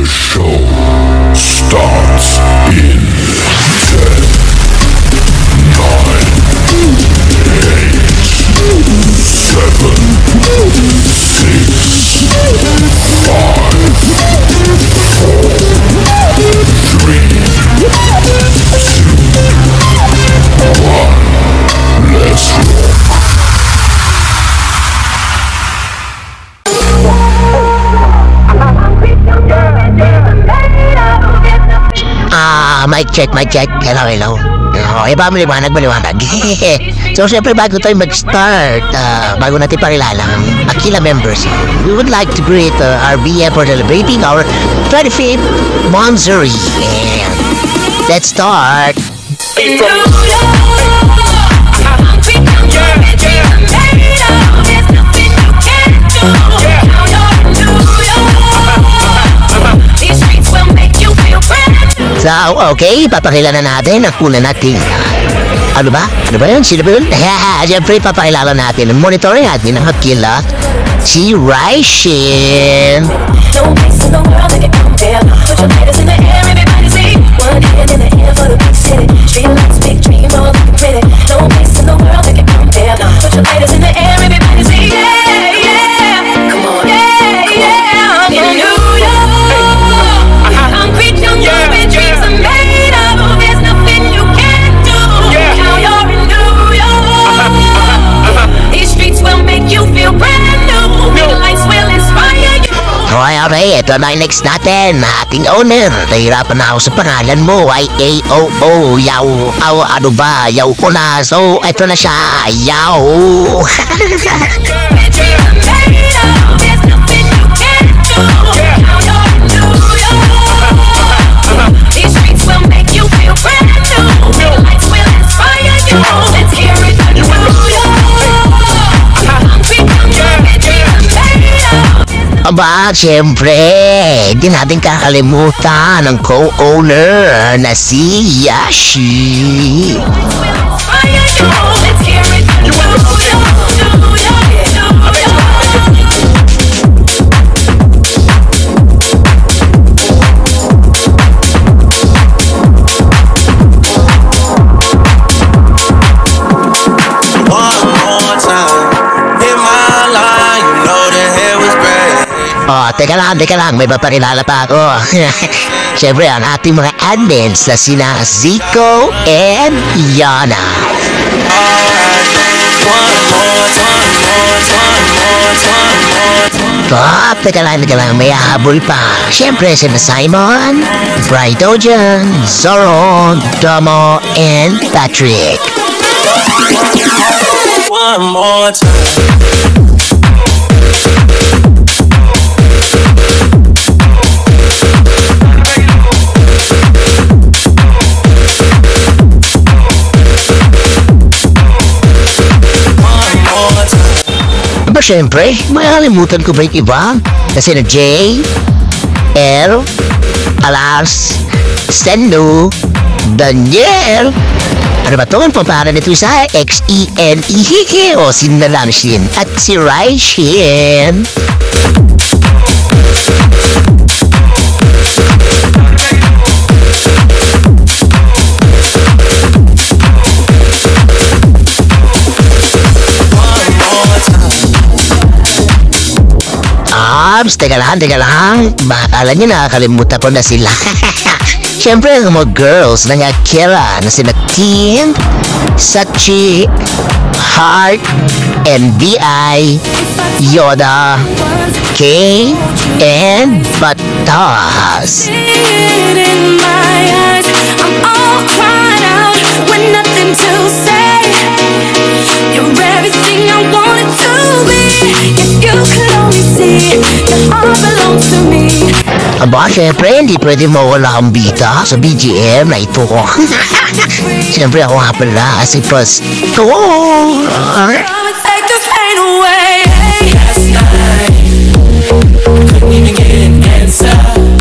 show starts in 10, 9, 8, 7, 6, 5, 4, 3, 2, 1. Let's rock. Mic check. Hello. Okay ba, maliwanag. So, syempre, bago tayo mag-start, bago natin pakilala ang Aquila members, we would like to greet our BF for celebrating our 25th monthsary. And let's start. So, okay, papakilala natin ang una natin. Ano ba yun? Sino ba yun? Siyempre, papakilala natin ang monitoring natin ng Aquila, si Raishin. No place in the world that can compare. Put your lighters in the air, everybody say. One hand in the air for the big city. Street lights, big dream, all looking pretty. No place in the world that can compare. Put your lighters in the air, everybody say. Yeah. Come on. Yeah. In New York. Concrete jungle where dreams are made of. There's nothing you can't do. Now you're in New York. These streets will make you feel brand new. Big lights will inspire you. Okay, ito na yung next natin. Ating owner. Nahirapan na ako sa pangalan mo. Y-A-O-O. Yaw. Ano ba? Yaw ko na. So, ito na siya. Yaw. Aba, siyempre, hindi natin kakalimutan ang co-owner na si Yashi. Teka lang, may papakilala pa ako. Siyempre, ang ating mga admins na sina Zico and Yana. Teka lang, may hahabol pa. Siyempre, sina Simon, Brighto dyan, Zoro, Domo, and Patrick. One more time. Siyempre, makakalimutan ko ba yung iba? Kasi na J, L, Alas, Stendo, Daniel. Ano ba ito? Ang pamparan nito isa? X-E-N-E-H-K o si Nalamshin at si Raishin. Teka lang. Bakala nyo nakakalimutan ko na sila. Siyempre, ang mga girls ng Aquila na sina Tim, Sachi, Heart, and B.I., Yoda, K, and Batas. In my eyes, I'm all cried out with nothing to say. You're everything I wanted to be. If you could only see, your heart belongs to me. Aba, syempre, hindi pwede mawala ang bita sa BGM na ito. Siyempre, ako nga pala, si Pasto. Take this pain away. Last night, couldn't even get an answer.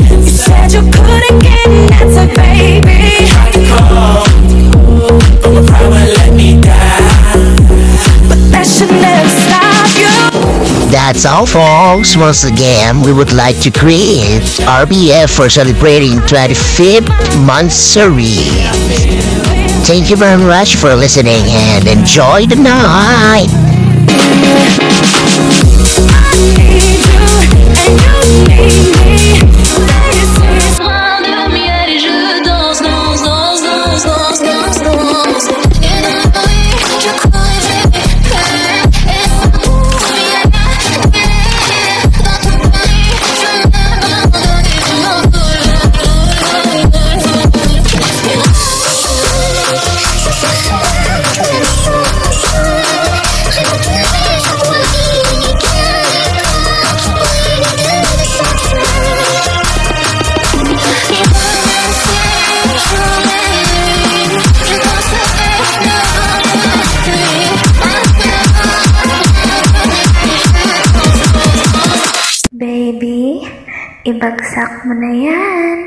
You said you couldn't get an answer, baby. Tried to call, but my pride won't let me down. But that should never stop you. That's So folks, once again, we would like to create RBF for celebrating 25th monthsary. Thank you very much for listening and enjoy the night. Baby, ibagsak mo na yan.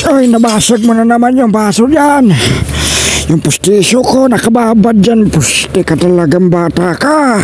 Ay, nabasag mo na naman yung baso dyan. Yung pustisyo ko nakababad dyan. Pusti ka talagang bata ka.